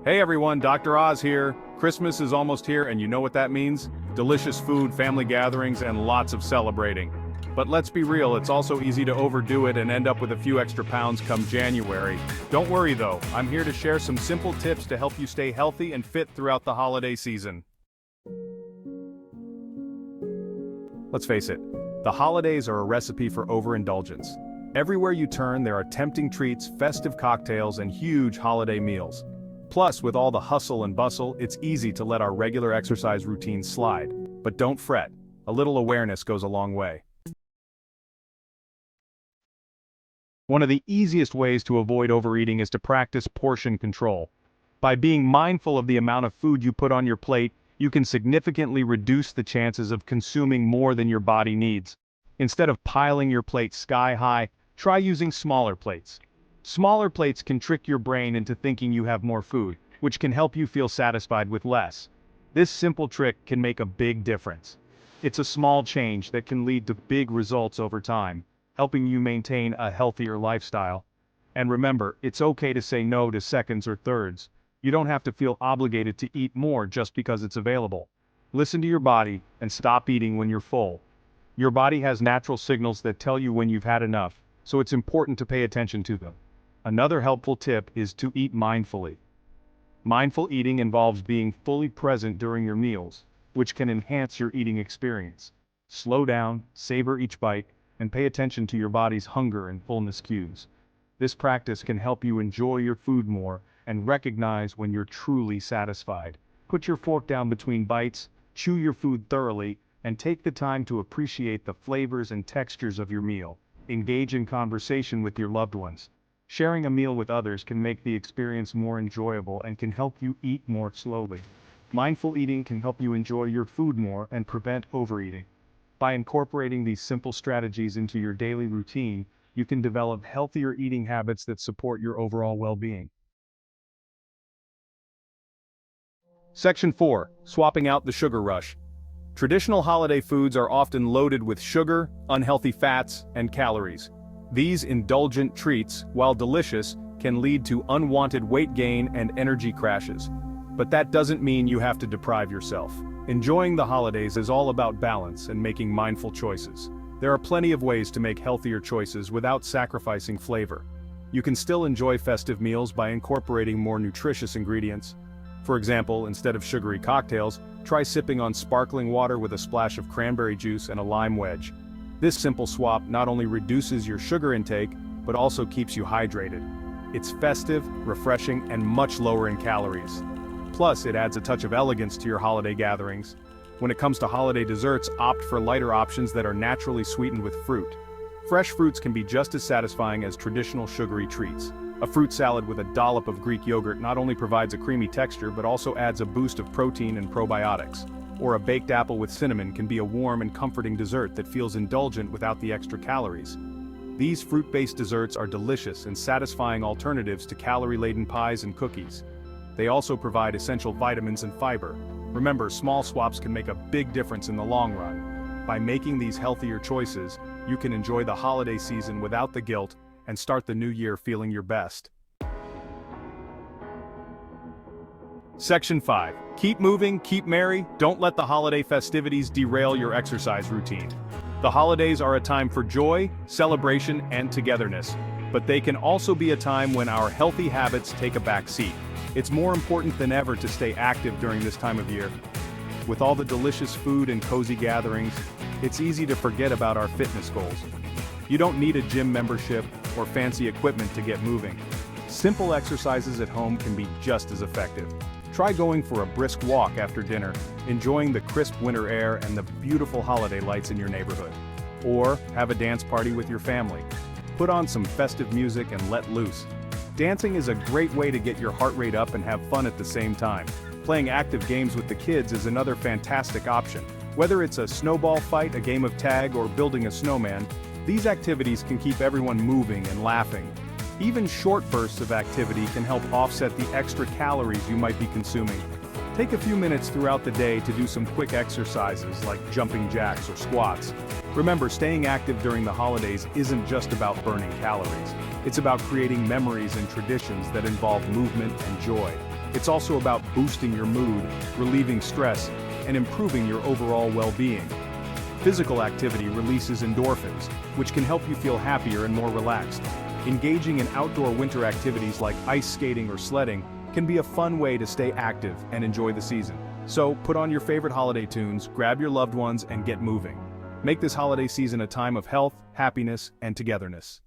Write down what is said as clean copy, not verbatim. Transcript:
Hey everyone, Dr. Oz here. Christmas is almost here and you know what that means? Delicious food, family gatherings, and lots of celebrating. But let's be real, it's also easy to overdo it and end up with a few extra pounds come January. Don't worry though, I'm here to share some simple tips to help you stay healthy and fit throughout the holiday season. Let's face it, the holidays are a recipe for overindulgence. Everywhere you turn, there are tempting treats, festive cocktails, and huge holiday meals. Plus, with all the hustle and bustle, it's easy to let our regular exercise routines slide. But don't fret, a little awareness goes a long way. One of the easiest ways to avoid overeating is to practice portion control. By being mindful of the amount of food you put on your plate, you can significantly reduce the chances of consuming more than your body needs. Instead of piling your plate sky high, try using smaller plates. Smaller plates can trick your brain into thinking you have more food, which can help you feel satisfied with less. This simple trick can make a big difference. It's a small change that can lead to big results over time, helping you maintain a healthier lifestyle. And remember, it's okay to say no to seconds or thirds. You don't have to feel obligated to eat more just because it's available. Listen to your body and stop eating when you're full. Your body has natural signals that tell you when you've had enough, so it's important to pay attention to them. Another helpful tip is to eat mindfully. Mindful eating involves being fully present during your meals, which can enhance your eating experience. Slow down, savor each bite, and pay attention to your body's hunger and fullness cues. This practice can help you enjoy your food more and recognize when you're truly satisfied. Put your fork down between bites, chew your food thoroughly, and take the time to appreciate the flavors and textures of your meal. Engage in conversation with your loved ones. Sharing a meal with others can make the experience more enjoyable and can help you eat more slowly. Mindful eating can help you enjoy your food more and prevent overeating. By incorporating these simple strategies into your daily routine, you can develop healthier eating habits that support your overall well-being. Section 4. Swapping out the sugar rush. Traditional holiday foods are often loaded with sugar, unhealthy fats, and calories. These indulgent treats, while delicious, can lead to unwanted weight gain and energy crashes. But that doesn't mean you have to deprive yourself. Enjoying the holidays is all about balance and making mindful choices. There are plenty of ways to make healthier choices without sacrificing flavor. You can still enjoy festive meals by incorporating more nutritious ingredients. For example, instead of sugary cocktails, try sipping on sparkling water with a splash of cranberry juice and a lime wedge. This simple swap not only reduces your sugar intake, but also keeps you hydrated. It's festive, refreshing, and much lower in calories. Plus, it adds a touch of elegance to your holiday gatherings. When it comes to holiday desserts, opt for lighter options that are naturally sweetened with fruit. Fresh fruits can be just as satisfying as traditional sugary treats. A fruit salad with a dollop of Greek yogurt not only provides a creamy texture but also adds a boost of protein and probiotics. Or a baked apple with cinnamon can be a warm and comforting dessert that feels indulgent without the extra calories. These fruit-based desserts are delicious and satisfying alternatives to calorie-laden pies and cookies. They also provide essential vitamins and fiber. Remember, small swaps can make a big difference in the long run. By making these healthier choices, you can enjoy the holiday season without the guilt and start the new year feeling your best. Section 5. Keep moving, keep merry, don't let the holiday festivities derail your exercise routine. The holidays are a time for joy, celebration, and togetherness, but they can also be a time when our healthy habits take a back seat. It's more important than ever to stay active during this time of year. With all the delicious food and cozy gatherings, it's easy to forget about our fitness goals. You don't need a gym membership or fancy equipment to get moving. Simple exercises at home can be just as effective. Try going for a brisk walk after dinner, enjoying the crisp winter air and the beautiful holiday lights in your neighborhood. Or have a dance party with your family. Put on some festive music and let loose. Dancing is a great way to get your heart rate up and have fun at the same time. Playing active games with the kids is another fantastic option. Whether it's a snowball fight, a game of tag, or building a snowman, these activities can keep everyone moving and laughing. Even short bursts of activity can help offset the extra calories you might be consuming. Take a few minutes throughout the day to do some quick exercises like jumping jacks or squats. Remember, staying active during the holidays isn't just about burning calories. It's about creating memories and traditions that involve movement and joy. It's also about boosting your mood, relieving stress, and improving your overall well-being. Physical activity releases endorphins, which can help you feel happier and more relaxed. Engaging in outdoor winter activities like ice skating or sledding can be a fun way to stay active and enjoy the season. So, put on your favorite holiday tunes, grab your loved ones, and get moving. Make this holiday season a time of health, happiness, and togetherness.